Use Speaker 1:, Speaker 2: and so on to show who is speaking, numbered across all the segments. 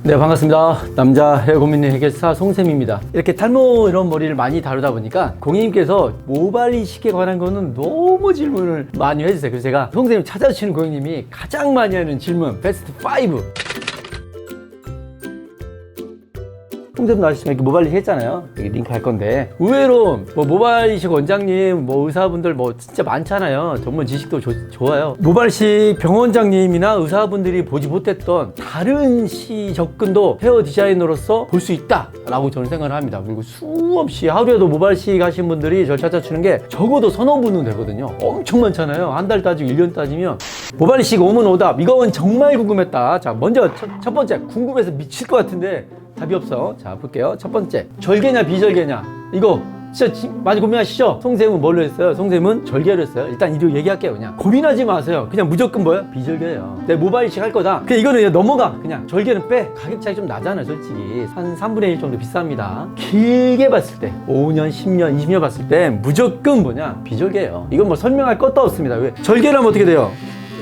Speaker 1: 네, 반갑습니다. 남자 헤어 고민 해결사 송쌤입니다. 이렇게 탈모 이런 머리를 많이 다루다 보니까 고객님께서 모발 이식에 관한 거는 너무 질문을 많이 해주세요. 그래서 제가 송쌤이 찾아주시는 고객님이 가장 많이 하는 질문 베스트 5. 송쌤도 아시지만 이렇게 모발 이식 했잖아요. 여기 링크 할 건데 의외로 뭐 모발 이식 원장님, 뭐 의사분들 뭐 진짜 많잖아요. 전문 지식도 좋아요. 모발 이식 병원장님이나 의사분들이 보지 못했던 다른 접근도 헤어 디자이너로서 볼 수 있다 라고 저는 생각을 합니다. 그리고 수없이 하루에도 모발 이식 하신 분들이 저를 찾아주는 게 적어도 서너 분은 되거든요. 엄청 많잖아요. 한 달 따지고 1년 따지면 모발 이식 오문 오답, 이건 정말 궁금했다. 자, 먼저 첫 번째, 궁금해서 미칠 것 같은데 답이 없어. 자, 볼게요. 첫 번째, 절개냐 비절개냐, 이거 진짜 많이 고민하시죠? 송쌤은 뭘로 했어요? 송쌤은 절개로 했어요. 일단 이거 얘기할게요. 그냥 고민하지 마세요. 그냥 무조건 뭐야? 비절개예요. 내 모발 이식 할 거다. 그냥 이거는 그냥 넘어가. 그냥 절개는 빼. 가격 차이 좀 나잖아요, 솔직히. 한 3분의 1 정도 비쌉니다. 길게 봤을 때 5년, 10년, 20년 봤을 때 무조건 뭐냐? 비절개예요. 이건 뭐 설명할 것도 없습니다. 왜? 절개를 하면 어떻게 돼요?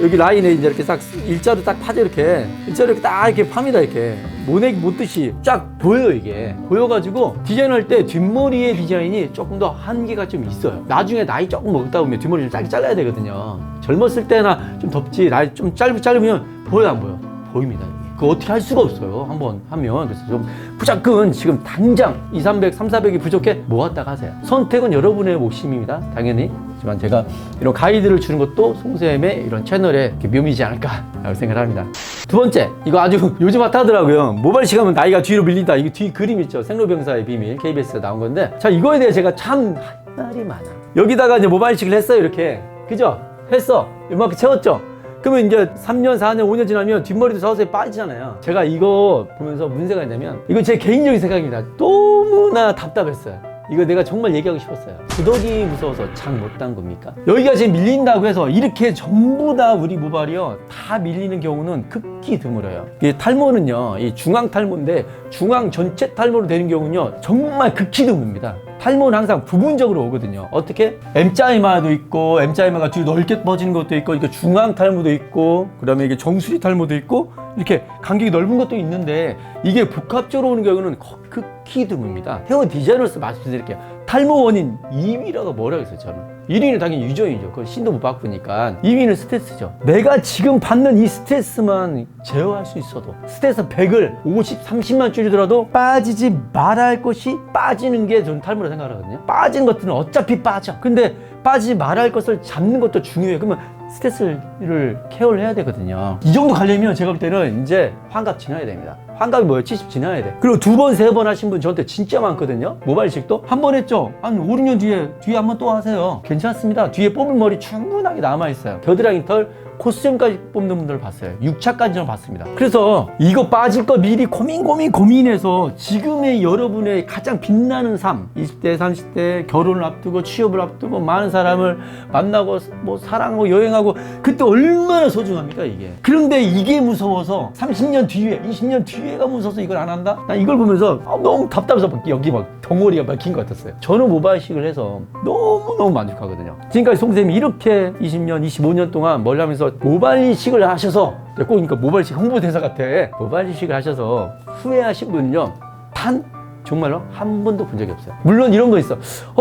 Speaker 1: 여기 라인에 이제 이렇게 딱 일자로 딱 파져, 이렇게 일자로 이렇게 딱 이렇게 팝니다. 이렇게 모내기 못듯이 쫙 보여요. 이게 보여가지고 디자인할 때 뒷머리의 디자인이 조금 더 한계가 좀 있어요. 나중에 나이 조금 먹다 보면 뒷머리 좀 짧게 잘라야 되거든요. 젊었을 때나 좀 덥지, 나이 좀 짧으면 보여 안 보여? 보입니다. 그거 어떻게 할 수가 없어요. 한번 하면. 그래서 좀 무조건 지금 당장 200, 300, 400이 부족해 모았다가 하세요. 선택은 여러분의 몫입니다. 당연히. 하지만 제가 이런 가이드를 주는 것도 송쌤의 이런 채널의 묘미지 않을까라고 생각을 합니다. 두 번째, 이거 아주 요즘 핫하더라고요. 모발 이식 하면 나이가 뒤로 밀린다. 이거 뒤 그림 있죠. 생로병사의 비밀, KBS에 나온 건데, 자, 이거에 대해 제가 참 할 말이 많아. 여기다가 이제 모발 이식을 했어요. 이렇게. 그죠? 했어. 이만큼 채웠죠? 그러면 이제 3년, 4년, 5년 지나면 뒷머리도 서서히 빠지잖아요. 제가 이거 보면서 문제가 있냐면, 이건 제 개인적인 생각입니다. 너무나 답답했어요. 이거 내가 정말 얘기하고 싶었어요. 구더기 무서워서 장 못 단 겁니까? 여기가 지금 밀린다고 해서 이렇게 전부 다 우리 모발이요 다 밀리는 경우는 극히 드물어요. 이 탈모는요, 이 중앙 탈모인데 중앙 전체 탈모로 되는 경우는요 정말 극히 드뭅니다. 탈모는 항상 부분적으로 오거든요. 어떻게? M자이마도 있고, M자이마가 뒤로 넓게 퍼지는 것도 있고, 이게 중앙 탈모도 있고, 그 다음에 이게 정수리 탈모도 있고, 이렇게 간격이 넓은 것도 있는데, 이게 복합적으로 오는 경우는 극히 드뭅니다. 헤어 디자이너로서 말씀드릴게요. 탈모 원인 2위라고 뭐라고 했어요, 저는. 1위는 당연히 유전이죠. 그건 신도 못 바꾸니까. 2위는 스트레스죠. 내가 지금 받는 이 스트레스만 제어할 수 있어도, 스트레스 100을 50, 30만 줄이더라도 빠지지 말아야 할 것이 빠지는 게 저는 탈모라 생각하거든요. 빠진 것들은 어차피 빠져. 근데 빠지지 말아야 할 것을 잡는 것도 중요해요. 그러면 스트레스를 케어를 해야 되거든요. 이 정도 가려면 제가 볼 때는 이제 환갑 지나야 됩니다. 환갑이 뭐예요? 70 지나야 돼. 그리고 2번, 3번 하신 분 저한테 진짜 많거든요. 모발 이식도 한 번 했죠? 한 5, 6년 뒤에 한 번 또 하세요. 괜찮습니다. 뒤에 뽑을 머리 충분하게 남아있어요. 겨드랑이 털, 코스염까지 뽑는 분들을 봤어요. 6차까지 저는 봤습니다. 그래서 이거 빠질 거 미리 고민해서 지금의 여러분의 가장 빛나는 삶, 20대, 30대 결혼을 앞두고 취업을 앞두고 많은 사람을 만나고 뭐 사랑하고 여행하고, 그때 얼마나 소중합니까 이게. 그런데 이게 무서워서 30년 뒤에, 20년 뒤에가 무서워서 이걸 안 한다? 난 이걸 보면서 너무 답답해서 여기 막 덩어리가 막힌 것 같았어요. 저는 모발 이식을 해서 너무너무 만족하거든요. 지금까지 송쌤이 이렇게 20년, 25년 동안 뭘 하면서 모발 이식을 하셔서, 꼭 그러니까 모발 이식 홍보대사 같아. 모발 이식을 하셔서 후회하신 분은요 단 정말로 한 번도 본 적이 없어요. 물론 이런 거 있어.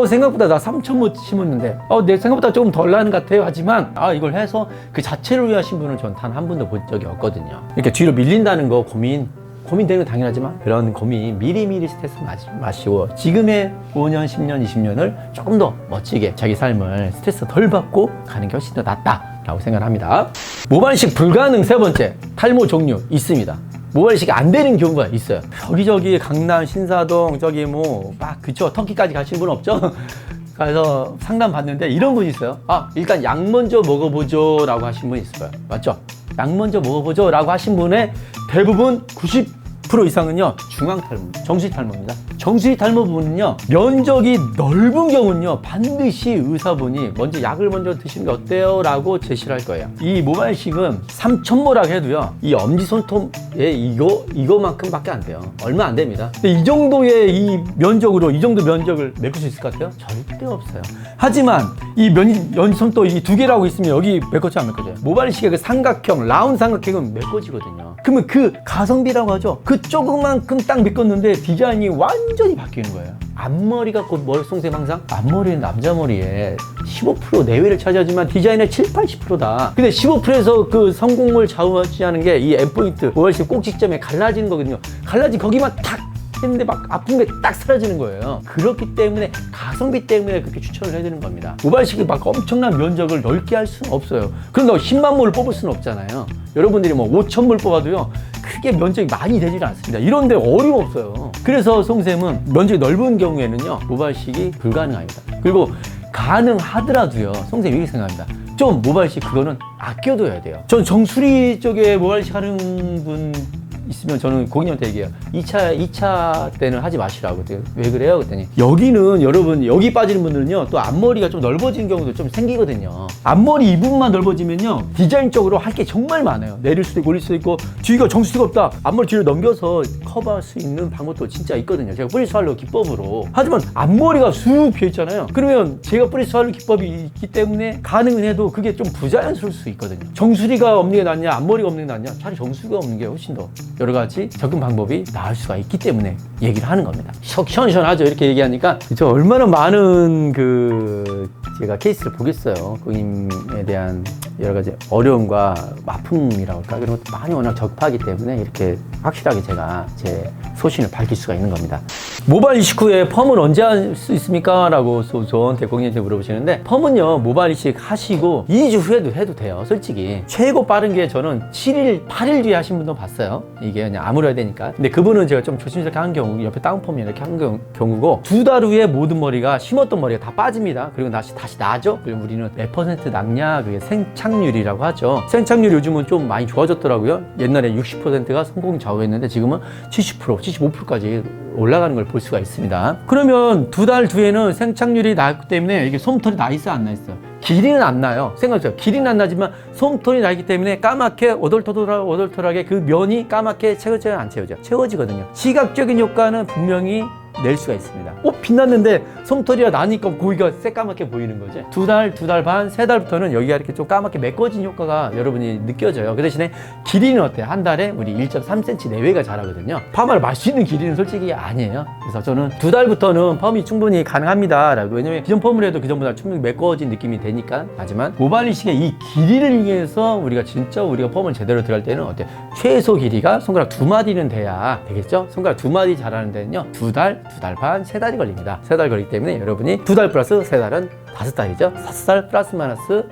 Speaker 1: 생각보다 나 3,000모 심었는데 내 생각보다 조금 덜 나는 것 같아요. 하지만 이걸 해서 그 자체를 위하신 분은 전 단 한 번도 본 적이 없거든요. 이렇게 뒤로 밀린다는 거 고민되는 건 당연하지만 그런 고민 미리미리 스트레스 마시고 지금의 5년, 10년, 20년을 조금 더 멋지게 자기 삶을 스트레스 덜 받고 가는 게 훨씬 더 낫다라고 생각을 합니다. 모발 이식 불가능. 세 번째, 탈모 종류 있습니다. 모발 이식이 안 되는 경우가 있어요. 여기저기 강남, 신사동, 저기 그쵸, 터키까지 가시는 분 없죠? 그래서 상담 받는데 이런 분이 있어요. 일단 약 먼저 먹어보죠 라고 하신 분이 있어요. 맞죠? 약 먼저 먹어보죠 라고 하신 분의 대부분 90% 이상은요 중앙 탈모, 정수리 탈모입니다. 정수리 탈모 부분은요 면적이 넓은 경우는요 반드시 의사분이 먼저 약을 먼저 드시는 게 어때요? 라고 제시를 할 거예요. 이 모발 이식은 3,000모라고 해도요 이 엄지손톱에 이거만큼 밖에 안 돼요. 얼마 안 됩니다. 근데 이 정도의 이 면적으로 이 정도 면적을 메꿀 수 있을 것 같아요? 절대 없어요. 하지만 이 엄지손톱 이 두 개라고 있으면 여기 메꿔져 안 메꿔져요? 모발 이식의 그 삼각형, 라운드 삼각형은 메꿔지거든요. 그러면 그 가성비라고 하죠. 그 조금만큼 딱 메꿨는데 디자인이 완전히 바뀌는 거예요. 앞머리가 곧 뭘 송쌤 항상 앞머리는 남자 머리에 15% 내외를 차지하지만 디자인의 70~80%다. 근데 15%에서 그 성공을 좌우하는 게 이 end포인트 모발식 꼭지점에 갈라지는 거거든요. 갈라진 거기만 탁 했는데 막 아픈 게 딱 사라지는 거예요. 그렇기 때문에 가성비 때문에 그렇게 추천을 해드리는 겁니다. 모발식이 막 엄청난 면적을 넓게 할 수는 없어요. 그런다고 10만 몰을 뽑을 수는 없잖아요. 여러분들이 뭐 5,000몰 뽑아도요 크게 면적이 많이 되질 않습니다. 이런데 어림없어요. 그래서 송쌤은 면적이 넓은 경우에는요 모발식이 불가능합니다. 그리고 가능하더라도요 송쌤 이렇게 생각합니다. 좀 모발식 그거는 아껴둬야 돼요. 전 정수리 쪽에 모발식 하는 분 있으면 저는 고객님한테 얘기해요. 2차 때는 하지 마시라고. 왜 그래요? 그랬더니 여기는 여러분 여기 빠지는 분들은요 또 앞머리가 좀 넓어지는 경우도 좀 생기거든요. 앞머리 이 부분만 넓어지면요 디자인적으로 할 게 정말 많아요. 내릴 수도 있고 올릴 수도 있고 뒤가 정수리가 없다. 앞머리 뒤로 넘겨서 커버할 수 있는 방법도 진짜 있거든요. 제가 프리스타일러 기법으로. 하지만 앞머리가 쑥 비어 있잖아요. 그러면 제가 프리스타일러 기법이 있기 때문에 가능은 해도 그게 좀 부자연스러울 수 있거든요. 정수리가 없는 게 낫냐 앞머리가 없는 게 낫냐 차라리 정수리가 없는 게 훨씬 더 여러 가지 접근 방법이 나을 수가 있기 때문에 얘기를 하는 겁니다. 시원시원하죠. 이렇게 얘기하니까 저 얼마나 많은 제가 케이스를 보겠어요. 고객님에 대한 여러 가지 어려움과 아픔이라고 할까 그런 것도 많이 워낙 접하기 때문에 이렇게 확실하게 제가 제 소신을 밝힐 수가 있는 겁니다. 모발 이식 후에 펌은 언제 할 수 있습니까? 라고 저한테 고객님한테 물어보시는데 펌은요 모발 이식 하시고 2주 후에도 해도 돼요. 솔직히 최고 빠른 게 저는 7일 8일 뒤에 하신 분도 봤어요. 이게 그냥 아물어야 되니까. 근데 그분은 제가 좀 조심스럽게 한 경우 옆에 다운펌이 이렇게 한 경우고 2달 후에 모든 머리가 심었던 머리가 다 빠집니다. 그리고 다시 나죠. 그리고 우리는 몇 퍼센트 낭냐 그게 생착률이라고 하죠. 생착률 요즘은 좀 많이 좋아졌더라고요. 옛날에 60%가 성공 좌우했는데 지금은 70%, 75%까지 올라가는 걸 볼 수가 있습니다. 그러면 2달 뒤에는 생착률이 나기 때문에 이게 솜털이 나 있어 안 나 있어요? 길이는 안 나요. 생각해보세요. 길이는 안 나지만 솜털이 나기 때문에 까맣게 오돌토돌하게 그 면이 까맣게 채워져요 안 채워져요? 채워지거든요. 시각적인 효과는 분명히 낼 수가 있습니다. 빛났는데 솜털이가 나니까 고기가 새까맣게 보이는 거지. 2달, 2달 반, 3달부터는 여기가 이렇게 좀 까맣게 메꿔진 효과가 여러분이 느껴져요. 그 대신에 길이는 어때요? 한 달에 우리 1.3cm 내외가 자라거든요. 파마를 말 수 있는 길이는 솔직히 아니에요. 그래서 저는 2달부터는 펌이 충분히 가능합니다. 라고. 왜냐면 기존 펌을 해도 그전보다 충분히 메꿔진 느낌이 되니까. 하지만 모발 이식의 이 길이를 위해서 우리가 펌을 제대로 들어갈 때는 어때요? 최소 길이가 손가락 2마디는 돼야 되겠죠? 손가락 2마디 자라는 데는요 2달, 2달 반, 3달이 걸립니다. 3달 걸리기 때문에 여러분이 2달 플러스 3달은 5달이죠. 5달 플러스 마이너스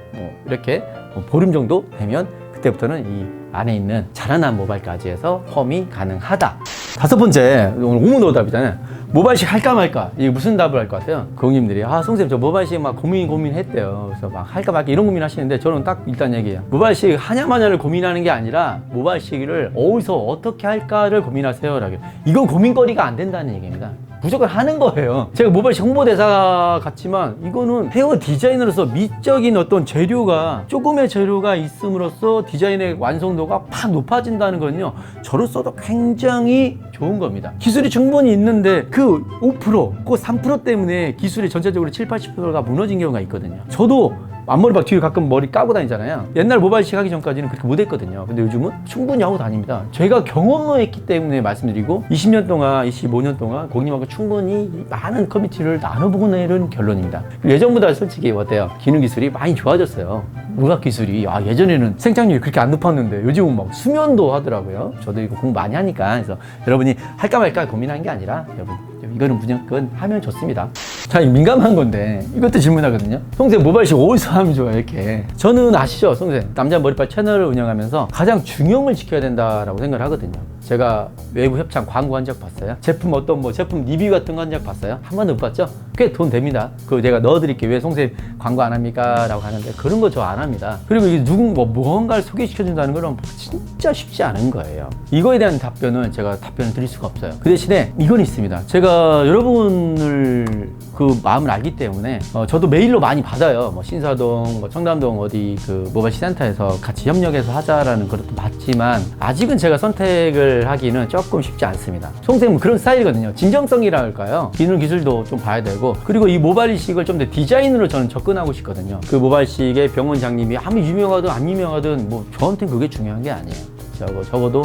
Speaker 1: 이렇게 보름 정도 되면 그때부터는 이 안에 있는 자라난 모발까지 해서 펌이 가능하다. 5번째, 오늘 오문오답이잖아요. 모발이식 할까 말까? 이게 무슨 답을 할 것 같아요? 고객님들이 선생님 저 모발이식 막 고민했대요. 그래서 막 할까 말까 이런 고민 하시는데 저는 딱 일단 얘기해요. 모발이식 하냐 마냐를 고민하는 게 아니라 모발이식을 어디서 어떻게 할까를 고민하세요. 라고. 이건 고민거리가 안 된다는 얘기입니다. 무조건 하는 거예요. 제가 모발이식 홍보대사 같지만 이거는 헤어 디자이너로서 미적인 어떤 재료가 조금의 재료가 있음으로써 디자인의 완성도가 팍 높아진다는 건요 저로서도 굉장히 좋은 겁니다. 기술이 충분히 있는데 그 5%, 그 3% 때문에 기술이 전체적으로 70~80%가 무너진 경우가 있거든요. 저도 앞머리 뒤에 가끔 머리 까고 다니잖아요. 옛날 모발이식 하기 전까지는 그렇게 못했거든요. 근데 요즘은 충분히 하고 다닙니다. 제가 경험을 했기 때문에 말씀드리고 20년 동안, 25년 동안 고객님하고 충분히 많은 커뮤니티를 나눠보고 내는 결론입니다. 예전보다 솔직히 어때요? 기능 기술이 많이 좋아졌어요. 의학 기술이 예전에는 생착률이 그렇게 안 높았는데 요즘은 막 수면도 하더라고요. 저도 이거 공부 많이 하니까. 그래서 여러분이 할까 말까 고민한 게 아니라 여러분 이거는 무조건 하면 좋습니다. 자, 민감한 건데 이것도 질문하거든요. 송쌤 모발이식 어디서 하면 좋아요? 이렇게. 저는 아시죠? 송쌤 남자 머리빨 채널을 운영하면서 가장 중용을 지켜야 된다라고 생각을 하거든요. 제가 외부 협찬 광고 한 적 봤어요? 제품 제품 리뷰 같은 거 한 적 봤어요? 한 번도 못 봤죠? 꽤 돈 됩니다. 그거 제가 넣어드릴게요. 왜 송쌤 광고 안 합니까? 라고 하는데 그런 거 저 안 합니다. 그리고 이게 무언가를 소개시켜준다는 건 진짜 쉽지 않은 거예요. 이거에 대한 답변은 제가 답변을 드릴 수가 없어요. 그 대신에 이건 있습니다. 제가 여러분을 그 마음을 알기 때문에 저도 메일로 많이 받아요. 신사동, 청담동 어디 그 모발이식 센터에서 같이 협력해서 하자라는 것도 맞지만 아직은 제가 선택을 하기는 조금 쉽지 않습니다. 송쌤은 그런 스타일이거든요. 진정성이라 할까요? 기능 기술도 좀 봐야 되고 그리고 이 모발이식을 좀 더 디자인으로 저는 접근하고 싶거든요. 그 모발이식의 병원장님이 아무리 유명하든 안 유명하든 저한테는 그게 중요한 게 아니에요. 적어도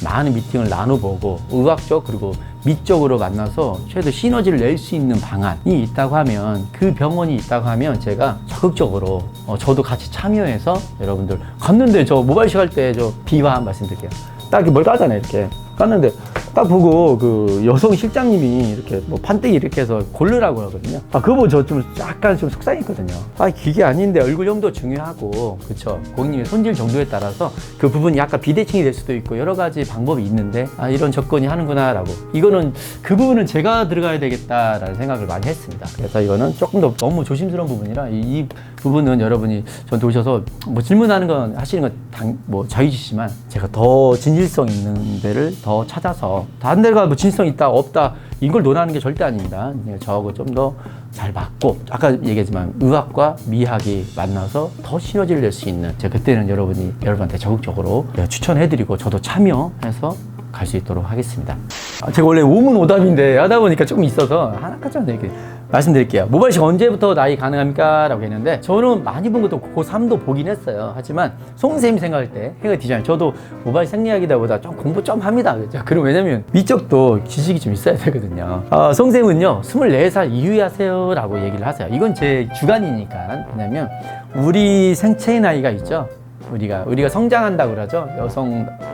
Speaker 1: 많은 미팅을 나눠보고 의학적 그리고 미적으로 만나서 최대 시너지를 낼 수 있는 방안이 있다고 하면, 그 병원이 있다고 하면 제가 적극적으로 저도 같이 참여해서 여러분들 갔는데, 저 모발이식 할 때 저 비화 한 말씀 드릴게요. 딱 이렇게 뭘 까잖아요. 이렇게 깠는데 딱 보고 그 여성 실장님이 이렇게 뭐 판때기 이렇게 해서 고르라고 하거든요. 그거 보고 저 좀 약간 좀 속상했거든요. 그게 아닌데 얼굴형도 중요하고, 그쵸, 고객님의 손질 정도에 따라서 그 부분이 약간 비대칭이 될 수도 있고 여러 가지 방법이 있는데 이런 접근이 하는구나 라고, 이거는 그 부분은 제가 들어가야 되겠다라는 생각을 많이 했습니다. 그래서 이거는 조금 더 너무 조심스러운 부분이라 이 부분은 여러분이 저한테 오셔서 뭐 질문하는 건 하시는 건 뭐 자유지시지만, 제가 더 진실성 있는 데를 더 찾아서, 다른 데가 뭐 진실성 있다 없다 이걸 논하는 게 절대 아닙니다. 저하고 좀 더 잘 맞고, 아까 얘기했지만 의학과 미학이 만나서 더 시너지를 낼 수 있는, 제가 그때는 여러분한테 적극적으로 추천해드리고 저도 참여해서 갈 수 있도록 하겠습니다. 제가 원래 오문오답인데 하다 보니까 조금 있어서 하나까지 이렇게 말씀드릴게요. 모발이식 언제부터 나이 가능합니까? 라고 했는데, 저는 많이 본 것도 고3도 보긴 했어요. 하지만 송쌤이 생각할 때 헤어 디자인, 저도 모발 생리학이다 좀 공부 좀 합니다. 그죠? 그럼 왜냐면 미적도 지식이 좀 있어야 되거든요. 송쌤은요 24살 이후에 하세요 라고 얘기를 하세요. 이건 제 주관이니까. 왜냐면 우리 생체의 나이가 있죠. 우리가 성장한다고 그러죠.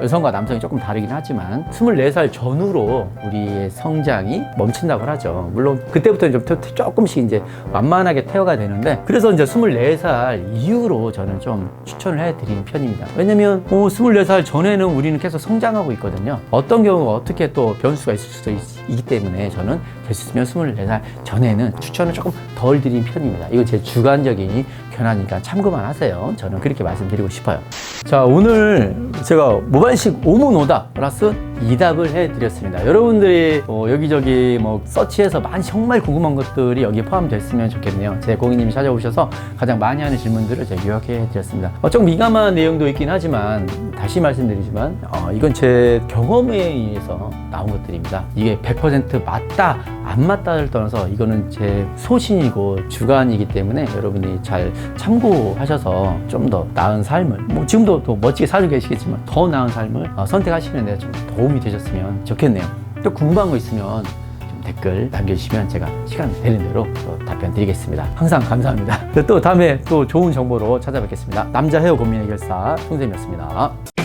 Speaker 1: 여성과 남성이 조금 다르긴 하지만 24살 전후로 우리의 성장이 멈춘다고 하죠. 물론 그때부터는 좀 조금씩 이제 완만하게 퇴화가 되는데, 그래서 이제 24살 이후로 저는 좀 추천을 해드리는 편입니다. 왜냐면 24살 전에는 우리는 계속 성장하고 있거든요. 어떤 경우가 어떻게 또 변수가 있을 수도 있기 때문에 저는 될 수 있으면 24살 전에는 추천을 조금 덜 드리는 편입니다. 이거 제 주관적인 견하니까 참고만 하세요. 저는 그렇게 말씀드리고 싶어요. 자, 오늘 제가 모발이식 오문오답 플러스 2답을 해드렸습니다. 여러분들이 여기저기 서치해서 정말 궁금한 것들이 여기에 포함됐으면 좋겠네요. 제 고객님이 찾아오셔서 가장 많이 하는 질문들을 제가 요약해드렸습니다. 좀 민감한 내용도 있긴 하지만, 다시 말씀드리지만 이건 제 경험에 의해서 나온 것들입니다. 이게 100% 맞다 안 맞다를 떠나서 이거는 제 소신이고 주관이기 때문에 여러분이 잘 참고하셔서 좀 더 나은 삶을, 지금도 또 멋지게 살고 계시겠지만 더 나은 삶을 선택하시는 데 좀 도움이 되셨으면 좋겠네요. 또 궁금한 거 있으면 좀 댓글 남겨주시면 제가 시간 되는 대로 또 답변 드리겠습니다. 항상 감사합니다. 또 다음에 또 좋은 정보로 찾아뵙겠습니다. 남자 헤어 고민 해결사 송쌤이었습니다.